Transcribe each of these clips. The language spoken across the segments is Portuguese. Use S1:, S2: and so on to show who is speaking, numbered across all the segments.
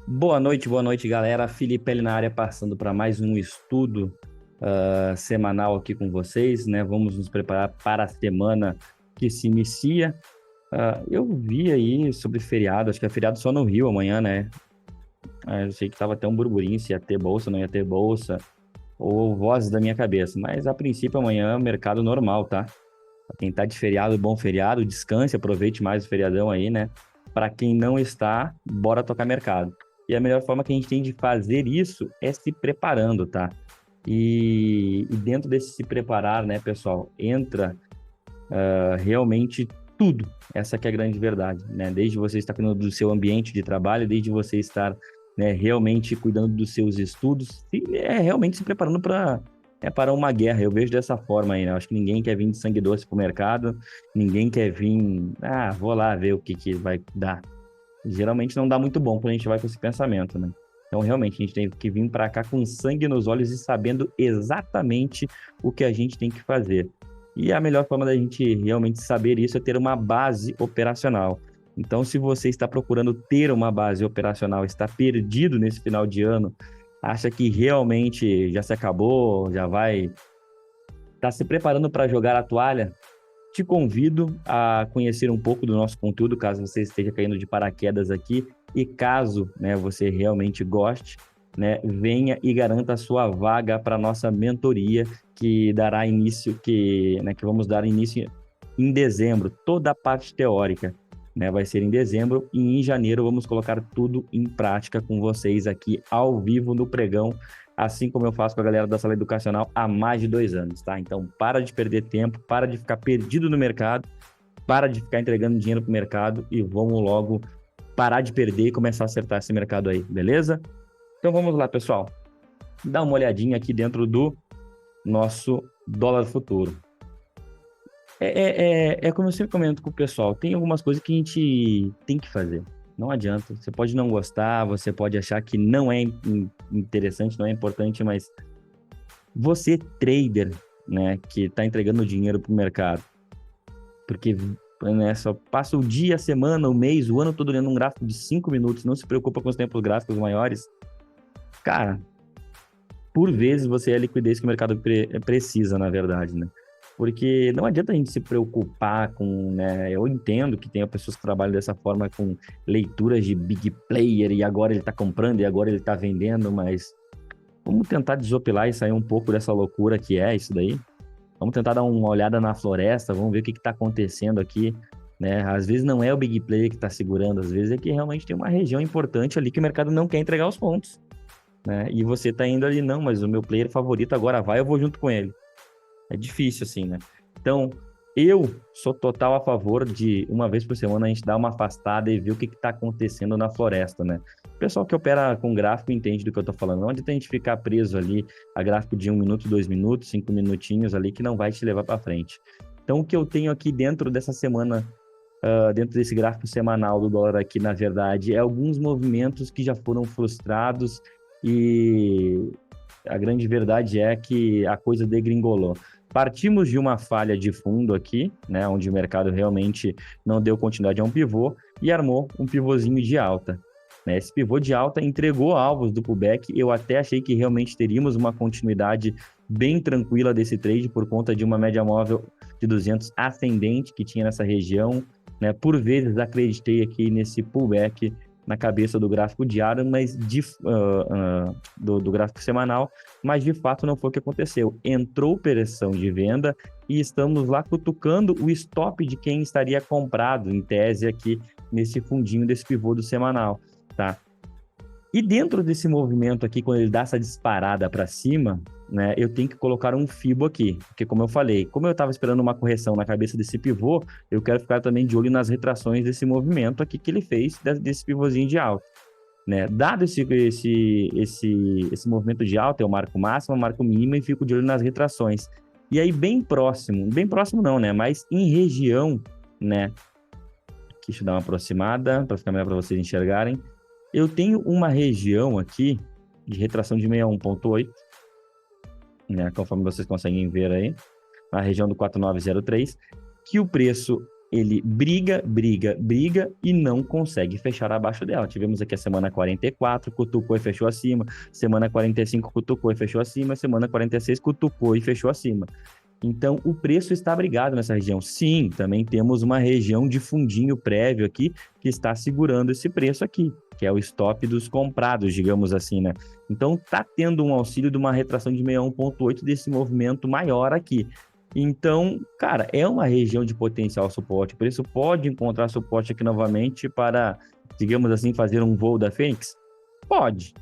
S1: Boa noite, galera. Felipe L na área, passando para mais um estudo semanal aqui com vocês, né? Vamos nos preparar para a semana que se inicia. Eu vi aí sobre feriado, acho que é feriado só no Rio amanhã, né? Eu sei que tava até um burburinho se ia ter bolsa, não ia ter bolsa, ou vozes da minha cabeça, mas a princípio amanhã é mercado normal, tá? Pra quem tá de feriado, bom feriado, descanse, aproveite mais o feriadão aí, né? Para quem não está, bora tocar mercado. E a melhor forma que a gente tem de fazer isso é se preparando, tá? E dentro desse se preparar, né, pessoal, entra realmente tudo. Essa que é a grande verdade, né? Desde você estar cuidando do seu ambiente de trabalho, desde você estar, né, realmente cuidando dos seus estudos, e realmente se preparando para uma guerra. Eu vejo dessa forma aí, né? Eu acho que ninguém quer vir de sangue doce pro mercado, ninguém quer vir, vou lá ver o que vai dar. Geralmente não dá muito bom quando a gente vai com esse pensamento, né? Então, realmente, a gente tem que vir para cá com sangue nos olhos e sabendo exatamente o que a gente tem que fazer. E a melhor forma da gente realmente saber isso é ter uma base operacional. Então, se você está procurando ter uma base operacional, está perdido nesse final de ano, acha que realmente já se acabou, já vai, está se preparando para jogar a toalha, te convido a conhecer um pouco do nosso conteúdo, caso você esteja caindo de paraquedas aqui, e caso, né, você realmente goste, né, venha e garanta a sua vaga para a nossa mentoria, que dará início, que vamos dar início em dezembro, toda a parte teórica, né, vai ser em dezembro, e em janeiro vamos colocar tudo em prática com vocês aqui ao vivo no pregão, assim como eu faço com a galera da sala educacional há mais de 2 anos, tá? Então, para de perder tempo, para de ficar perdido no mercado, para de ficar entregando dinheiro pro mercado e vamos logo parar de perder e começar a acertar esse mercado aí, beleza? Então, vamos lá, pessoal. Dá uma olhadinha aqui dentro do nosso dólar futuro. É como eu sempre comento com o pessoal, tem algumas coisas que a gente tem que fazer. Não adianta. Você pode não gostar, você pode achar que não é interessante, não é importante, mas você, trader, né, que está entregando dinheiro para o mercado, porque, né, só passa o dia, a semana, o mês, o ano todo olhando um gráfico de 5 minutos, não se preocupa com os tempos gráficos maiores, cara, por vezes você é a liquidez que o mercado precisa, na verdade, né? Porque não adianta a gente se preocupar com, né? Eu entendo que tem pessoas que trabalham dessa forma com leituras de big player e agora ele está comprando e agora ele está vendendo, mas vamos tentar desopilar e sair um pouco dessa loucura que é isso daí. Vamos tentar dar uma olhada na floresta, vamos ver o que está acontecendo aqui, né? Às vezes não é o big player que está segurando, às vezes é que realmente tem uma região importante ali que o mercado não quer entregar os pontos, né? E você está indo ali, não, mas o meu player favorito agora vai, eu vou junto com ele. É difícil assim, né? Então, eu sou total a favor de, uma vez por semana, a gente dar uma afastada e ver o que está acontecendo na floresta, né? O pessoal que opera com gráfico entende do que eu estou falando. Não adianta a gente ficar preso ali a gráfico de 1 minuto, 2 minutos, 5 minutinhos ali, que não vai te levar para frente. Então, o que eu tenho aqui dentro dessa semana, dentro desse gráfico semanal do dólar aqui, na verdade, é alguns movimentos que já foram frustrados e a grande verdade é que a coisa degringolou. Partimos de uma falha de fundo aqui, né, onde o mercado realmente não deu continuidade a um pivô e armou um pivôzinho de alta. Né? Esse pivô de alta entregou alvos do pullback. Eu até achei que realmente teríamos uma continuidade bem tranquila desse trade por conta de uma média móvel de 200 ascendente que tinha nessa região. Né? Por vezes acreditei aqui nesse pullback na cabeça do gráfico diário, mas do gráfico semanal, mas de fato não foi o que aconteceu. Entrou pressão de venda e estamos lá cutucando o stop de quem estaria comprado, em tese aqui, nesse fundinho desse pivô do semanal, tá? E dentro desse movimento aqui, quando ele dá essa disparada para cima, né, eu tenho que colocar um fibo aqui, porque como eu falei, como eu estava esperando uma correção na cabeça desse pivô, eu quero ficar também de olho nas retrações desse movimento aqui que ele fez, desse pivôzinho de alta. Né? Dado esse movimento de alta, eu marco máximo, eu marco mínimo e fico de olho nas retrações. E aí bem próximo não, né? Mas em região, né? Deixa eu dar uma aproximada para ficar melhor para vocês enxergarem. Eu tenho uma região aqui de retração de 61,8, né? Conforme vocês conseguem ver aí, na região do 4903, que o preço ele briga e não consegue fechar abaixo dela. Tivemos aqui a semana 44, cutucou e fechou acima, semana 45, cutucou e fechou acima, semana 46, cutucou e fechou acima. Então, o preço está brigado nessa região. Sim, também temos uma região de fundinho prévio aqui que está segurando esse preço aqui, que é o stop dos comprados, digamos assim, né? Então, está tendo um auxílio de uma retração de 61,8 desse movimento maior aqui. Então, cara, é uma região de potencial suporte. O preço pode encontrar suporte aqui novamente para, digamos assim, fazer um voo da Fênix? Pode.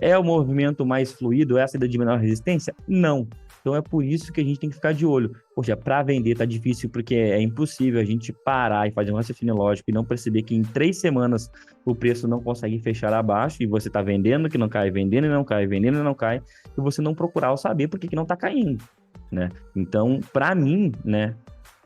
S1: É o movimento mais fluido? É a saída de menor resistência? Não. Então é por isso que a gente tem que ficar de olho. Poxa, para vender tá difícil porque é impossível a gente parar e fazer um raciocínio lógico e não perceber que em 3 semanas o preço não consegue fechar abaixo e você tá vendendo que não cai, vendendo e não cai, vendendo e não cai, e você não procurar saber por que não tá caindo, né? Então, para mim, né,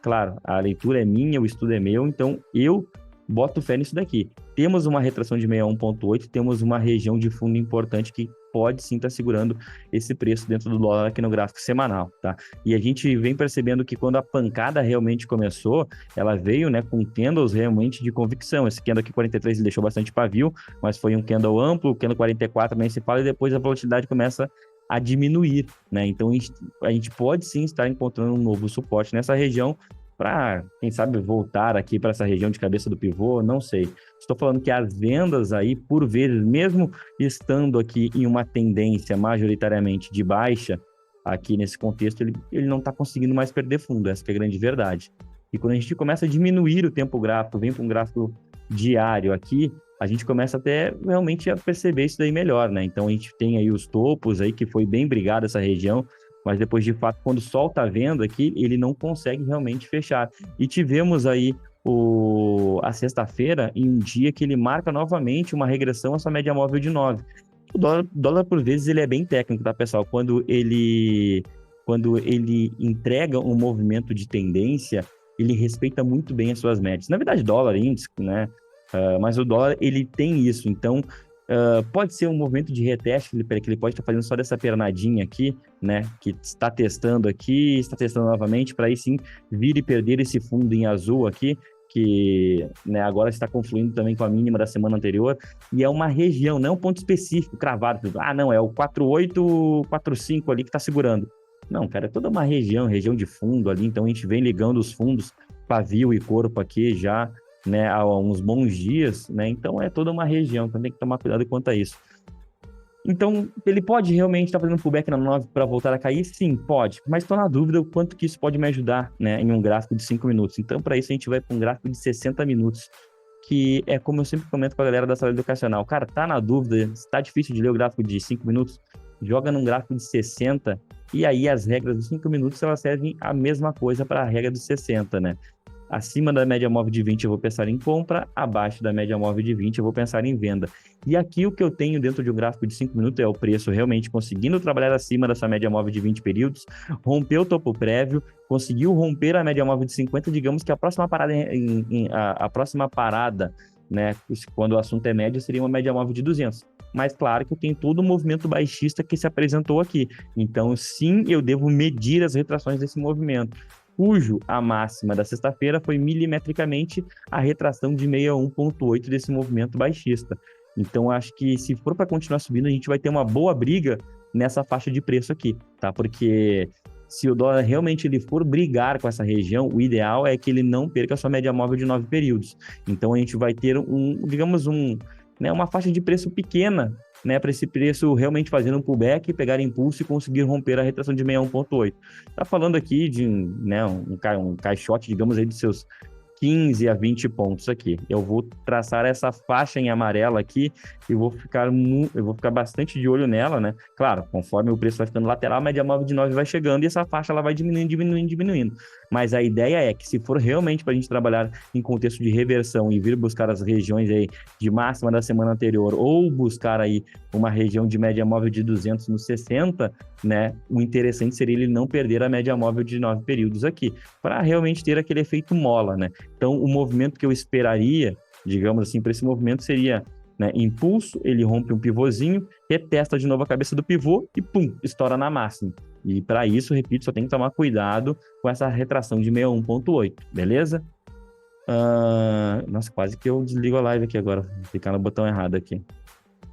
S1: claro, a leitura é minha, o estudo é meu, então eu boto fé nisso daqui. Temos uma retração de 61,8, temos uma região de fundo importante que pode sim estar segurando esse preço dentro do dólar aqui no gráfico semanal, tá? E a gente vem percebendo que quando a pancada realmente começou, ela veio, né, com candles realmente de convicção. Esse candle aqui 43 ele deixou bastante pavio, mas foi um candle amplo, o candle 44 nem se fala, e depois a volatilidade começa a diminuir, né? Então a gente pode sim estar encontrando um novo suporte nessa região para, quem sabe, voltar aqui para essa região de cabeça do pivô, não sei. Estou falando que as vendas aí, por vezes, mesmo estando aqui em uma tendência majoritariamente de baixa, aqui nesse contexto, ele não está conseguindo mais perder fundo, essa que é a grande verdade. E quando a gente começa a diminuir o tempo gráfico, vem para um gráfico diário aqui, a gente começa até realmente a perceber isso daí melhor, né? Então a gente tem aí os topos aí, que foi bem brigado essa região, mas depois, de fato, quando o sol está vendo aqui, ele não consegue realmente fechar. E tivemos aí a sexta-feira em um dia que ele marca novamente uma regressão a sua média móvel de 9. O dólar, por vezes, ele é bem técnico, tá, pessoal? Quando ele entrega um movimento de tendência, ele respeita muito bem as suas médias. Na verdade, dólar, índice, né? Mas o dólar, ele tem isso. Então, pode ser um movimento de reteste, que ele pode estar fazendo só dessa pernadinha aqui, né? Que está testando aqui, está testando novamente, para aí sim vir e perder esse fundo em azul aqui, que, né, agora está confluindo também com a mínima da semana anterior, e é uma região, não é um ponto específico, cravado. Não, é o 4845 ali que está segurando. Não, cara, é toda uma região de fundo ali, então a gente vem ligando os fundos, pavio e corpo aqui já, né, há uns bons dias, né? Então é toda uma região, então tem que tomar cuidado quanto a isso. Então, ele pode realmente estar fazendo pullback na 9 para voltar a cair? Sim, pode. Mas estou na dúvida o quanto que isso pode me ajudar, né, em um gráfico de 5 minutos. Então, para isso, a gente vai para um gráfico de 60 minutos, que é como eu sempre comento com a galera da sala educacional. Cara, tá na dúvida, está difícil de ler o gráfico de 5 minutos? Joga num gráfico de 60, e aí as regras dos 5 minutos, elas servem a mesma coisa para a regra dos 60, né? Acima da média móvel de 20 eu vou pensar em compra, abaixo da média móvel de 20 eu vou pensar em venda. E aqui o que eu tenho dentro de um gráfico de 5 minutos é o preço realmente conseguindo trabalhar acima dessa média móvel de 20 períodos, rompeu o topo prévio, conseguiu romper a média móvel de 50, digamos que a próxima parada, a próxima parada, né, quando o assunto é médio, seria uma média móvel de 200. Mas claro que eu tenho todo o movimento baixista que se apresentou aqui. Então sim, eu devo medir as retrações desse movimento, cujo a máxima da sexta-feira foi milimetricamente a retração de 61,8 desse movimento baixista. Então, acho que se for para continuar subindo, a gente vai ter uma boa briga nessa faixa de preço aqui, tá? Porque se o dólar realmente ele for brigar com essa região, o ideal é que ele não perca a sua média móvel de 9 períodos. Então, a gente vai ter uma faixa de preço pequena, né, para esse preço realmente fazendo um pullback, pegar impulso e conseguir romper a retração de 61,8. Tá falando aqui de, né, um caixote, digamos aí, de seus 15 a 20 pontos aqui. Eu vou traçar essa faixa em amarelo aqui e eu vou ficar bastante de olho nela, né? Claro, conforme o preço vai ficando lateral, a média móvel de 9 vai chegando e essa faixa ela vai diminuindo. Mas a ideia é que se for realmente para a gente trabalhar em contexto de reversão e vir buscar as regiões aí de máxima da semana anterior ou buscar aí uma região de média móvel de 200 no 60, né? O interessante seria ele não perder a média móvel de 9 períodos aqui, para realmente ter aquele efeito mola, né? Então, o movimento que eu esperaria, digamos assim, para esse movimento seria, né, impulso, ele rompe um pivôzinho, retesta de novo a cabeça do pivô e pum, estoura na máxima. E para isso, repito, só tem que tomar cuidado com essa retração de 61,8, beleza? Nossa, quase que eu desligo a live aqui agora. Vou clicar no botão errado aqui.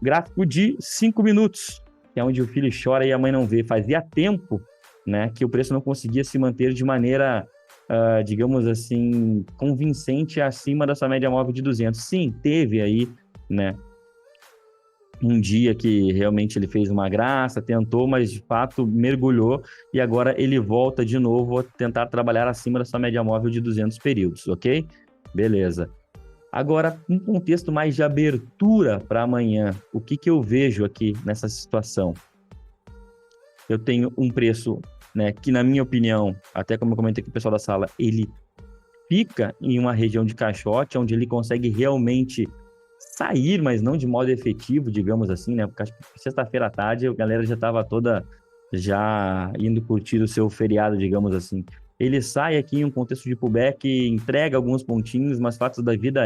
S1: Gráfico de 5 minutos, que é onde o filho chora e a mãe não vê. Fazia tempo, né, que o preço não conseguia se manter de maneira, digamos assim, convincente acima da sua média móvel de 200. Sim, teve aí, né, um dia que realmente ele fez uma graça, tentou, mas de fato mergulhou e agora ele volta de novo a tentar trabalhar acima da sua média móvel de 200 períodos, ok? Beleza. Agora, um contexto mais de abertura para amanhã, o que eu vejo aqui nessa situação? Eu tenho um preço, né, que na minha opinião, até como eu comentei com o pessoal da sala, ele fica em uma região de caixote, onde ele consegue realmente sair, mas não de modo efetivo, digamos assim, né? Porque acho que sexta-feira à tarde a galera já estava toda já indo curtir o seu feriado, digamos assim. Ele sai aqui em um contexto de pullback, entrega alguns pontinhos, mas fatos da vida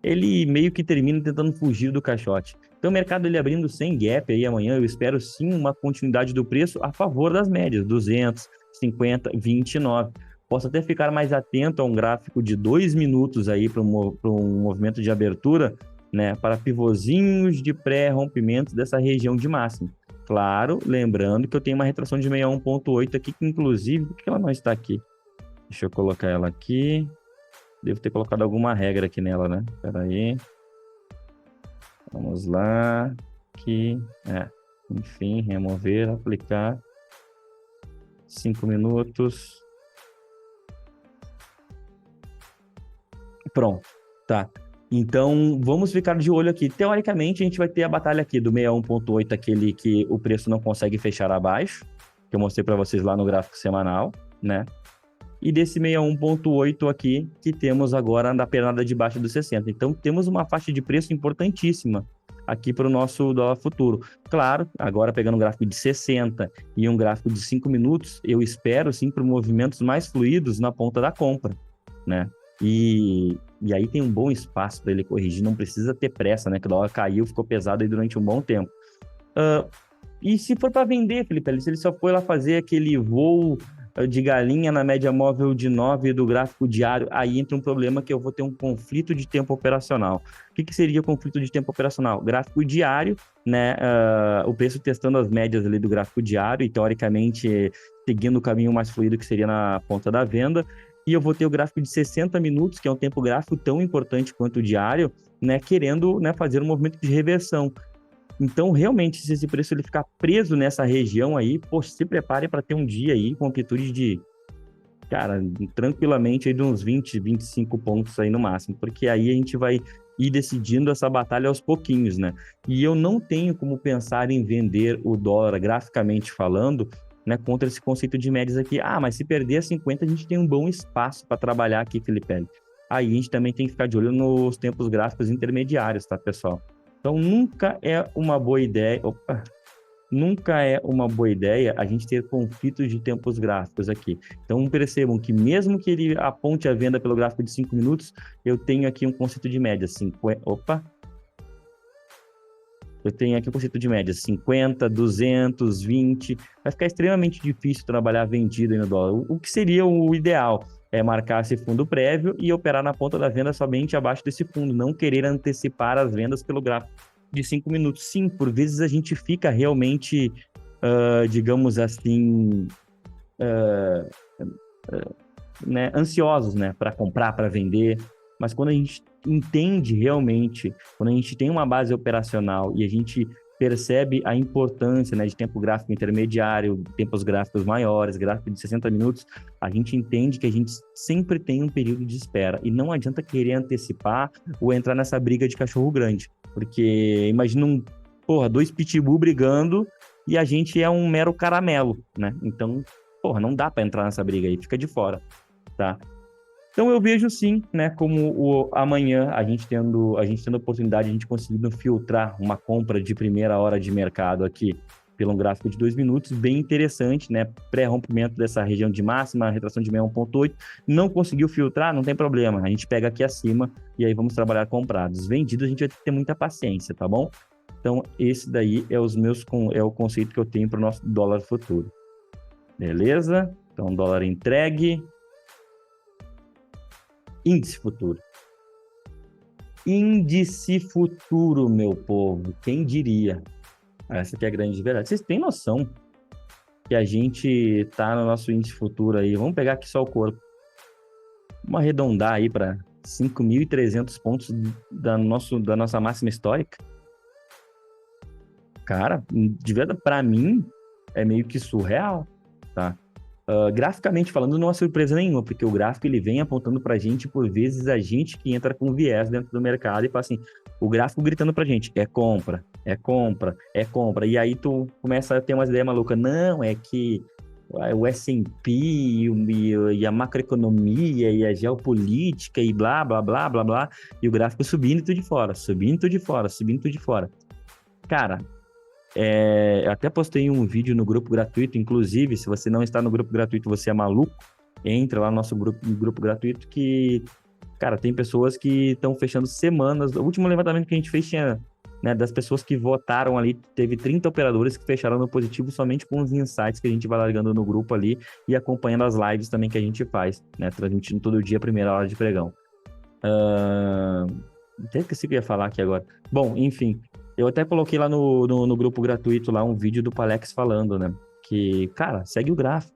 S1: ele meio que termina tentando fugir do caixote. Então o mercado ele abrindo sem gap aí amanhã, eu espero sim uma continuidade do preço a favor das médias, 200, 50, 29. Posso até ficar mais atento a um gráfico de 2 minutos aí para um movimento de abertura, né, para pivôzinhos de pré-rompimento dessa região de máximo. Claro, lembrando que eu tenho uma retração de 61,8 aqui, que inclusive, por que ela não está aqui? Deixa eu colocar ela aqui. Devo ter colocado alguma regra aqui nela, né? Espera aí. Vamos lá. Aqui. Enfim, remover, aplicar. 5 minutos. Pronto, tá. Então, vamos ficar de olho aqui. Teoricamente, a gente vai ter a batalha aqui do 61,8, aquele que o preço não consegue fechar abaixo, que eu mostrei para vocês lá no gráfico semanal, né? E desse 61,8 aqui, que temos agora na pernada de baixo dos 60. Então, temos uma faixa de preço importantíssima aqui para o nosso dólar futuro. Claro, agora pegando um gráfico de 60 e um gráfico de 5 minutos, eu espero, sim, para movimentos mais fluidos na ponta da compra, né? E aí tem um bom espaço para ele corrigir, não precisa ter pressa, né? Que o dólar caiu, ficou pesado aí durante um bom tempo. E se for para vender, Felipe, se ele só foi lá fazer aquele voo de galinha na média móvel de 9 do gráfico diário, aí entra um problema que eu vou ter um conflito de tempo operacional. O que seria conflito de tempo operacional? Gráfico diário, né? O preço testando as médias ali do gráfico diário e, teoricamente, seguindo o caminho mais fluido que seria na ponta da venda. E eu vou ter o gráfico de 60 minutos, que é um tempo gráfico tão importante quanto o diário, né, querendo, né, fazer um movimento de reversão. Então, realmente, se esse preço ele ficar preso nessa região aí, poxa, se prepare para ter um dia aí com amplitude de, cara, tranquilamente aí de uns 20, 25 pontos aí no máximo, porque aí a gente vai ir decidindo essa batalha aos pouquinhos, né? E eu não tenho como pensar em vender o dólar, graficamente falando, né, contra esse conceito de médias aqui. Mas se perder a 50, a gente tem um bom espaço para trabalhar aqui, Felipe. Aí a gente também tem que ficar de olho nos tempos gráficos intermediários, tá, pessoal? Então, nunca é uma boa ideia a gente ter conflitos de tempos gráficos aqui. Então, percebam que mesmo que ele aponte a venda pelo gráfico de 5 minutos, eu tenho aqui um conceito de média. Eu tenho aqui o conceito de média, 50, 200, 20. Vai ficar extremamente difícil trabalhar vendido aí no dólar. O que seria o ideal é marcar esse fundo prévio e operar na ponta da venda somente abaixo desse fundo, não querer antecipar as vendas pelo gráfico de 5 minutos. Sim, por vezes a gente fica realmente, digamos assim, né, ansiosos, né, para comprar, para vender, mas quando a gente entende realmente, quando a gente tem uma base operacional e a gente percebe a importância, né, de tempo gráfico intermediário, tempos gráficos maiores, gráfico de 60 minutos, a gente entende que a gente sempre tem um período de espera e não adianta querer antecipar ou entrar nessa briga de cachorro grande, porque imagina dois pitbull brigando e a gente é um mero caramelo, né? Então, não dá para entrar nessa briga aí, fica de fora, tá? Então eu vejo sim, né, como amanhã a gente tendo a oportunidade, a gente conseguindo filtrar uma compra de primeira hora de mercado aqui pelo gráfico de 2 minutos, bem interessante, né, pré-rompimento dessa região de máxima, retração de 61,8, não conseguiu filtrar, não tem problema, a gente pega aqui acima e aí vamos trabalhar comprados. Vendidos a gente vai ter muita paciência, tá bom? Então esse daí é o conceito que eu tenho para o nosso dólar futuro. Beleza? Então dólar entregue. Índice futuro. Índice futuro, meu povo. Quem diria? Essa que é a grande verdade. Vocês têm noção que a gente tá no nosso índice futuro aí? Vamos pegar aqui só o corpo. Vamos arredondar aí para 5.300 pontos da nossa máxima histórica. Cara, de verdade, para mim, é meio que surreal, tá? Graficamente falando, não é surpresa nenhuma, porque o gráfico ele vem apontando pra gente, por vezes, a gente que entra com viés dentro do mercado e fala assim, o gráfico gritando pra gente, é compra, é compra, é compra. E aí tu começa a ter umas ideias malucas. Não, é que o S&P e a macroeconomia e a geopolítica e blá, blá, blá, blá, blá, e o gráfico subindo tudo de fora, subindo tudo de fora, subindo tudo de fora. Cara, eu até postei um vídeo no grupo gratuito, inclusive, se você não está no grupo gratuito, você é maluco, entra lá no nosso grupo gratuito que, cara, tem pessoas que estão fechando semanas. O último levantamento que a gente fez tinha, né, das pessoas que votaram ali, teve 30 operadores que fecharam no positivo somente com os insights que a gente vai largando no grupo ali e acompanhando as lives também que a gente faz, né, transmitindo todo dia a primeira hora de pregão. Até esqueci o que eu ia falar aqui agora. Bom, enfim, eu até coloquei lá no grupo gratuito lá um vídeo do Palex falando, né? Que, cara, segue o gráfico.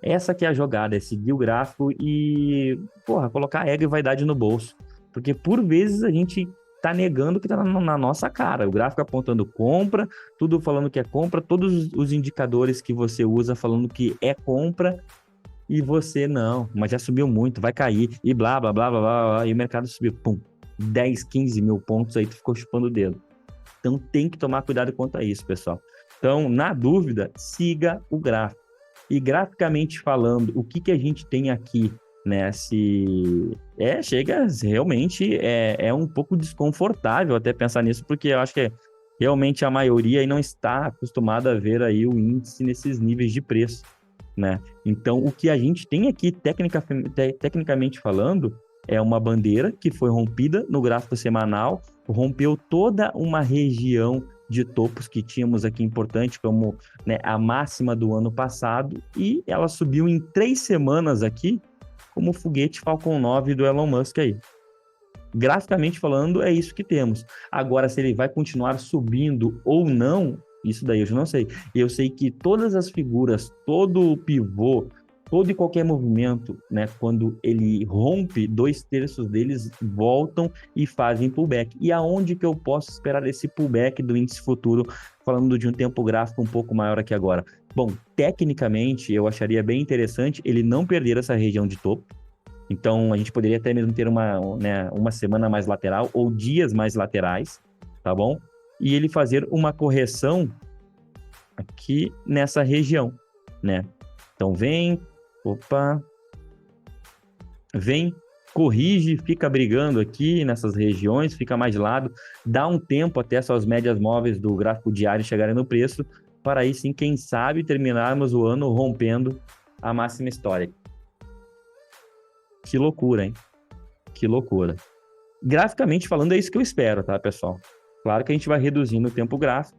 S1: Essa que é a jogada, é seguir o gráfico e, porra, colocar ego e vaidade no bolso. Porque por vezes a gente tá negando o que tá na nossa cara. O gráfico apontando compra, tudo falando que é compra, todos os indicadores que você usa falando que é compra e você não, mas já subiu muito, vai cair e blá, blá, blá, blá, blá, blá, e o mercado subiu, pum, 10, 15 mil pontos, aí tu ficou chupando o dedo. Então tem que tomar cuidado quanto a isso, pessoal. Então, na dúvida, siga o gráfico. E graficamente falando, o que a gente tem aqui, né? Chega realmente, é um pouco desconfortável até pensar nisso, porque eu acho que realmente a maioria aí não está acostumada a ver aí o índice nesses níveis de preço, né? Então, o que a gente tem aqui, tecnicamente falando, é uma bandeira que foi rompida no gráfico semanal, rompeu toda uma região de topos que tínhamos aqui importante, como, né, a máxima do ano passado, e ela subiu em 3 semanas aqui, como o foguete Falcon 9 do Elon Musk aí. Graficamente falando, é isso que temos. Agora, se ele vai continuar subindo ou não, isso daí eu já não sei. Eu sei que todas as figuras, todo o pivô, todo e qualquer movimento, né, quando ele rompe, 2/3 deles voltam e fazem pullback. E aonde que eu posso esperar esse pullback do índice futuro, falando de um tempo gráfico um pouco maior aqui agora? Bom, tecnicamente, eu acharia bem interessante ele não perder essa região de topo. Então, a gente poderia até mesmo ter uma semana mais lateral ou dias mais laterais, tá bom? E ele fazer uma correção aqui nessa região, né? Então, vem, corrige, fica brigando aqui nessas regiões, fica mais de lado, dá um tempo até suas médias móveis do gráfico diário chegarem no preço, para aí sim, quem sabe, terminarmos o ano rompendo a máxima histórica. Que loucura, hein? Que loucura. Graficamente falando, é isso que eu espero, tá, pessoal? Claro que a gente vai reduzindo o tempo gráfico,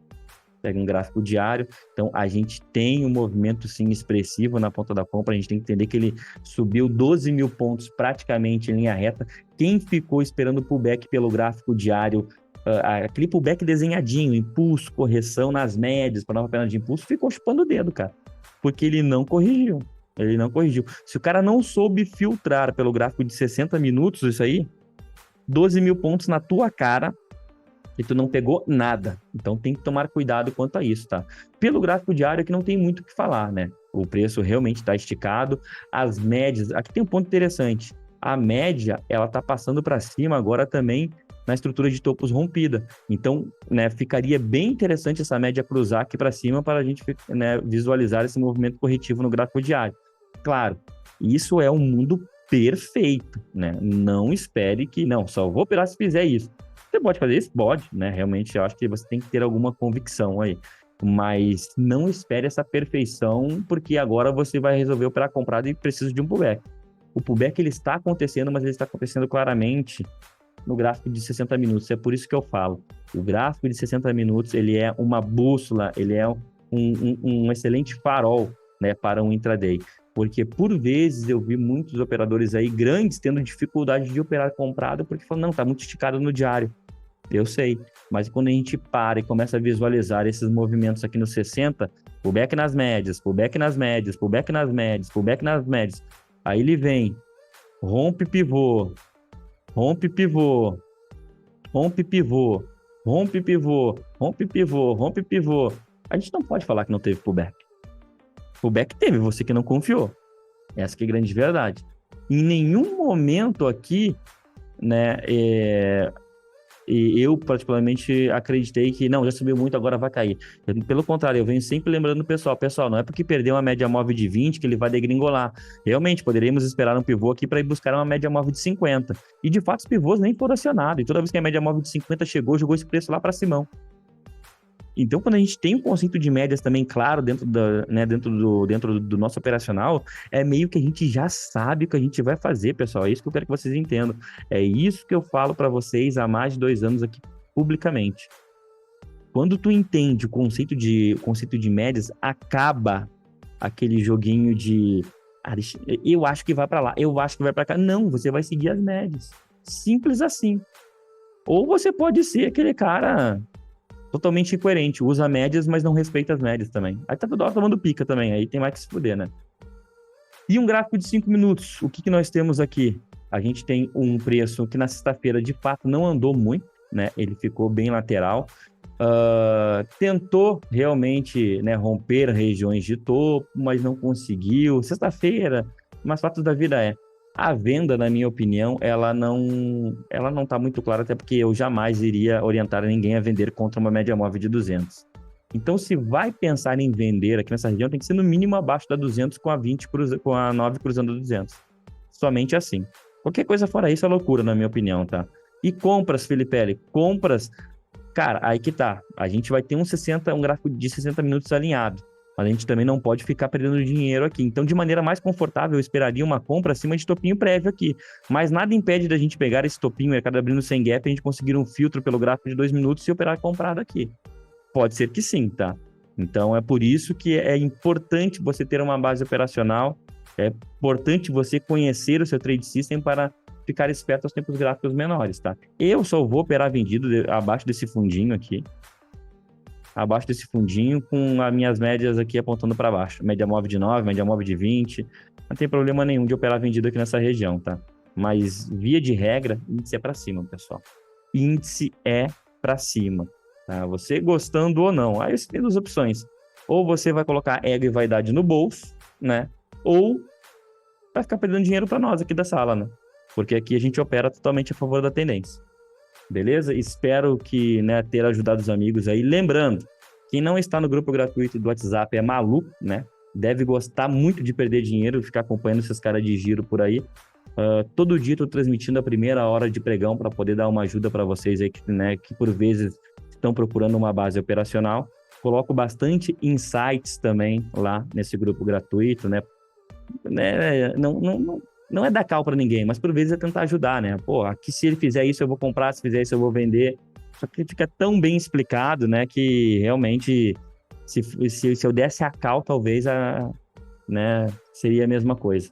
S1: pega um gráfico diário, então a gente tem um movimento, sim, expressivo na ponta da compra, a gente tem que entender que ele subiu 12 mil pontos praticamente em linha reta. Quem ficou esperando o pullback pelo gráfico diário, aquele pullback desenhadinho, impulso, correção nas médias, para nova perna de impulso, ficou chupando o dedo, cara, porque ele não corrigiu. Ele não corrigiu. Se o cara não soube filtrar pelo gráfico de 60 minutos, isso aí, 12 mil pontos na tua cara e tu não pegou nada. Então tem que tomar cuidado quanto a isso, tá? Pelo gráfico diário aqui não tem muito o que falar, né? O preço realmente está esticado. As médias... Aqui tem um ponto interessante. A média, ela tá passando para cima agora também na estrutura de topos rompida. Então, né, ficaria bem interessante essa média cruzar aqui para cima para a gente, né, visualizar esse movimento corretivo no gráfico diário. Claro, isso é um mundo perfeito, né? Não espere que, não, só vou operar se fizer isso. Você pode fazer isso? Pode, né? Realmente, eu acho que você tem que ter alguma convicção aí. Mas não espere essa perfeição, porque agora você vai resolver operar comprado e precisa de um pullback. O pullback, ele está acontecendo, mas ele está acontecendo claramente no gráfico de 60 minutos. É por isso que eu falo. O gráfico de 60 minutos, ele é uma bússola, ele é um excelente farol, né, para um intraday. Porque, por vezes, eu vi muitos operadores aí grandes tendo dificuldade de operar comprado, porque falam, não, tá muito esticado no diário. Eu sei, mas quando a gente para e começa a visualizar esses movimentos aqui no 60, pullback nas médias, pullback nas médias, pullback nas médias, pullback nas médias, aí ele vem, rompe pivô, rompe pivô, rompe pivô, rompe pivô, rompe pivô, rompe pivô. A gente não pode falar que não teve pullback. Pullback teve, você que não confiou. Essa que é a grande verdade. Em nenhum momento aqui, né, e eu particularmente acreditei que não, já subiu muito, agora vai cair. Pelo contrário, eu venho sempre lembrando o pessoal, não é porque perdeu uma média móvel de 20 que ele vai degringolar. Realmente, poderíamos esperar um pivô aqui para ir buscar uma média móvel de 50. E de fato, os pivôs nem foram acionados. E toda vez que a média móvel de 50 chegou, jogou esse preço lá para cima. Então, quando a gente tem um conceito de médias também claro dentro do nosso operacional, é meio que a gente já sabe o que a gente vai fazer, pessoal. É isso que eu quero que vocês entendam. É isso que eu falo para vocês há mais de 2 anos aqui publicamente. Quando tu entende o conceito de médias, acaba aquele joguinho de eu acho que vai para lá, eu acho que vai para cá. Não, você vai seguir as médias. Simples assim. Ou você pode ser aquele cara totalmente incoerente, usa médias, mas não respeita as médias também. Aí tá toda hora tomando pica também, aí tem mais que se fuder, né? E um gráfico de 5 minutos, o que nós temos aqui? A gente tem um preço que na sexta-feira, de fato, não andou muito, né? Ele ficou bem lateral. Tentou realmente, né, romper regiões de topo, mas não conseguiu. Sexta-feira, mas fatos da vida a venda, na minha opinião, ela não tá muito clara, até porque eu jamais iria orientar ninguém a vender contra uma média móvel de 200. Então, se vai pensar em vender aqui nessa região, tem que ser no mínimo abaixo da 200 com a 9 cruzando a 200. Somente assim. Qualquer coisa fora isso é loucura, na minha opinião, tá? E compras, Felipe, compras, cara, aí que tá. A gente vai ter um gráfico de 60 minutos alinhado. Mas a gente também não pode ficar perdendo dinheiro aqui. Então, de maneira mais confortável, eu esperaria uma compra acima de topinho prévio aqui. Mas nada impede da gente pegar esse topinho, mercado abrindo sem gap, a gente conseguir um filtro pelo gráfico de 2 minutos e operar comprado aqui. Pode ser que sim, tá? Então, é por isso que é importante você ter uma base operacional, é importante você conhecer o seu trade system para ficar esperto aos tempos gráficos menores, tá? Eu só vou operar vendido abaixo desse fundinho aqui, com as minhas médias aqui apontando para baixo. Média móvel de 9, média móvel de 20. Não tem problema nenhum de operar vendido aqui nessa região, tá? Mas, via de regra, índice é para cima, pessoal. Índice é para cima, tá? Você gostando ou não. Aí você tem duas opções. Ou você vai colocar ego e vaidade no bolso, né? Ou vai ficar perdendo dinheiro para nós aqui da sala, né? Porque aqui a gente opera totalmente a favor da tendência. Beleza? Espero que, né, ter ajudado os amigos aí. Lembrando, quem não está no grupo gratuito do WhatsApp é maluco, né? Deve gostar muito de perder dinheiro, ficar acompanhando esses caras de giro por aí. Todo dia estou transmitindo a primeira hora de pregão para poder dar uma ajuda para vocês aí que por vezes estão procurando uma base operacional. Coloco bastante insights também lá nesse grupo gratuito, né? Não é dar cal para ninguém, mas por vezes é tentar ajudar, né? Pô, aqui se ele fizer isso eu vou comprar, se fizer isso eu vou vender. Só que fica tão bem explicado, né, que realmente se eu desse a cal, talvez né, seria a mesma coisa.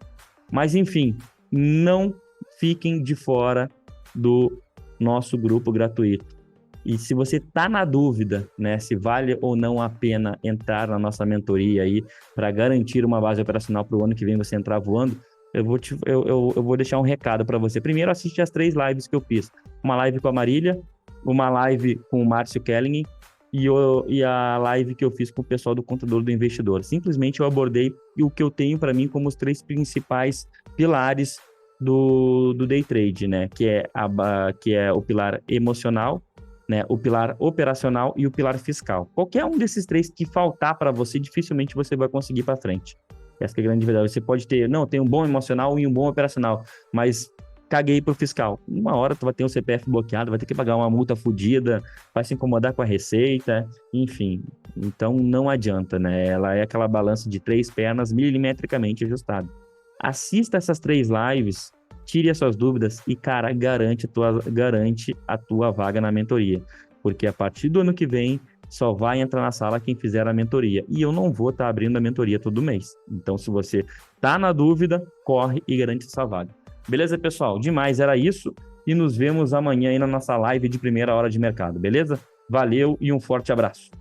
S1: Mas enfim, não fiquem de fora do nosso grupo gratuito. E se você está na dúvida, né, se vale ou não a pena entrar na nossa mentoria aí para garantir uma base operacional para o ano que vem você entrar voando, eu vou deixar um recado para você. Primeiro, assiste as 3 lives que eu fiz. Uma live com a Marília, uma live com o Márcio Kelling e a live que eu fiz com o pessoal do Contador do Investidor. Simplesmente eu abordei o que eu tenho para mim como os 3 principais pilares do day trade, né? Que é o pilar emocional, né? O pilar operacional e o pilar fiscal. Qualquer um desses 3 que faltar para você, dificilmente você vai conseguir para frente. Essa que é a grande verdade. Você pode ter, tem um bom emocional e um bom operacional, mas caguei pro fiscal. Uma hora tu vai ter um CPF bloqueado, vai ter que pagar uma multa fodida, vai se incomodar com a receita, enfim. Então não adianta, né? Ela é aquela balança de 3 pernas milimetricamente ajustada. Assista essas 3 lives, tire as suas dúvidas e, cara, garante a tua vaga na mentoria. Porque a partir do ano que vem, só vai entrar na sala quem fizer a mentoria. E eu não vou estar abrindo a mentoria todo mês. Então, se você tá na dúvida, corre e garante essa vaga. Beleza, pessoal? Demais, era isso. E nos vemos amanhã aí na nossa live de primeira hora de mercado, beleza? Valeu e um forte abraço.